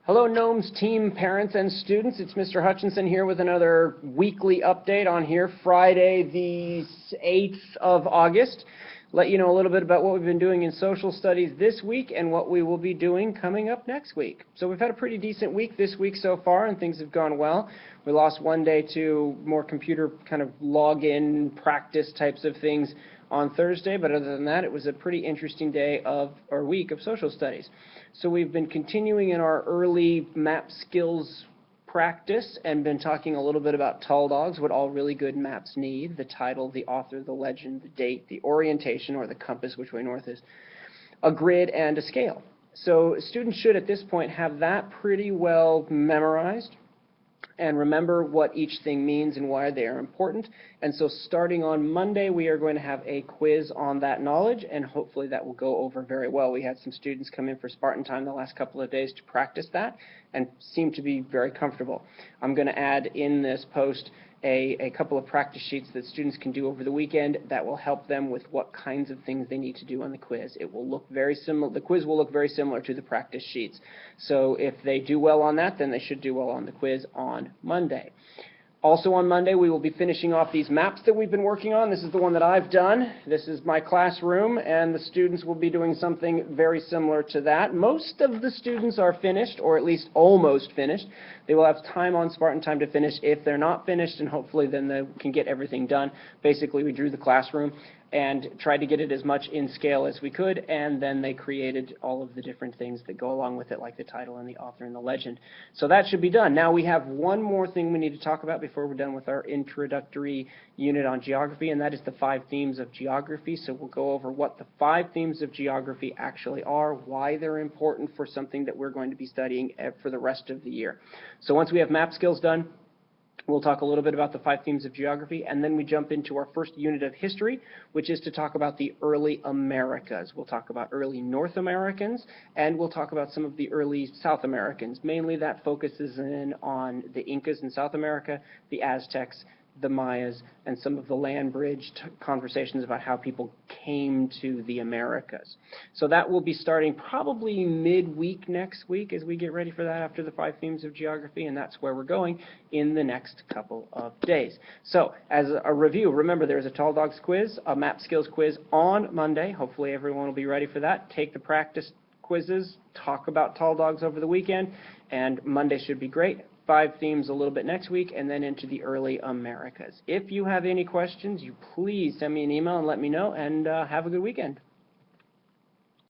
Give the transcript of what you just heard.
Hello, Gnomes team, parents, and students. It's Mr. Hutchinson here with another weekly update on here, Friday the 8th of August. Let you know a little bit about what we've been doing in social studies this week and what we will be doing coming up next week. So we've had a pretty decent week this week so far, and things have gone well. We lost one day to more computer kind of login practice types of things on Thursday, but other than that, it was a pretty interesting day of or week of social studies. So we've been continuing in our early map skills practice and been talking a little bit about tall dogs, what all really good maps need: the title, the author, the legend, the date, the orientation or the compass, which way north is, a grid, and a scale. So students should at this point have that pretty well memorized and remember what each thing means and why they are important. And so starting on Monday, we are going to have a quiz on that knowledge, and hopefully that will go over very well. We had some students come in for Spartan time the last couple of days to practice that and seem to be very comfortable. I'm going to add in this post a couple of practice sheets that students can do over the weekend that will help them with what kinds of things they need to do on the quiz. It will look very similar. The quiz will look very similar to the practice sheets. So if they do well on that, then they should do well on the quiz on Monday. Also on Monday, we will be finishing off these maps that we've been working on. This is the one that I've done. This is my classroom, and the students will be doing something very similar to that. Most of the students are finished, or at least almost finished. They will have time on Spartan time to finish if they're not finished, and hopefully then they can get everything done. Basically, we drew the classroom and tried to get it as much in scale as we could, and then they created all of the different things that go along with it, like the title and the author and the legend. So that should be done. Now we have one more thing we need to talk about before we're done with our introductory unit on geography, and that is the 5 themes of geography. So we'll go over what the 5 themes of geography actually are, why they're important for something that we're going to be studying for the rest of the year. So once we have map skills done, we'll talk a little bit about the 5 themes of geography, and then we jump into our first unit of history, which is to talk about the early Americas. We'll talk about early North Americans, and we'll talk about some of the early South Americans. Mainly that focuses in on the Incas in South America, the Aztecs, the Mayas, and some of the land bridge conversations about how people came to the Americas. So that will be starting probably midweek next week as we get ready for that after the 5 themes of geography, and that's where we're going in the next couple of days. So as a review, remember there's a Tall Dogs quiz, a map skills quiz on Monday. Hopefully everyone will be ready for that. Take the practice quizzes, talk about Tall Dogs over the weekend, and Monday should be great. 5 themes a little bit next week, and then into the early Americas. If you have any questions, you please send me an email and let me know, and have a good weekend.